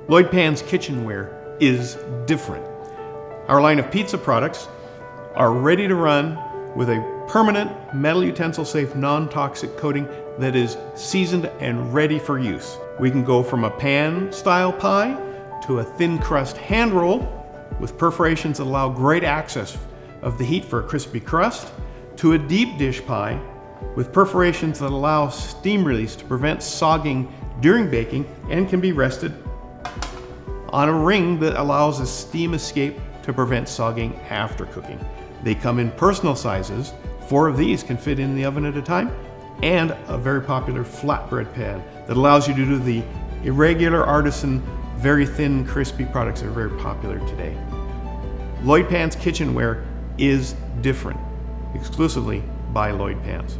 LloydPans kitchenware is different. Our line of pizza products are ready to run with a permanent metal utensil safe non-toxic coating that is seasoned and ready for use. We can go from a pan style pie to a thin crust hand roll with perforations that allow great access of the heat for a crispy crust, to a deep dish pie with perforations that allow steam release to prevent sogging during baking and can be rested on a ring that allows a steam escape to prevent sogging after cooking. They come in personal sizes. 4 of these can fit in the oven at a time, and a very popular flatbread pan that allows you to do the irregular, artisan, very thin, crispy products that are very popular today. LloydPans kitchenware is different, exclusively by LloydPans.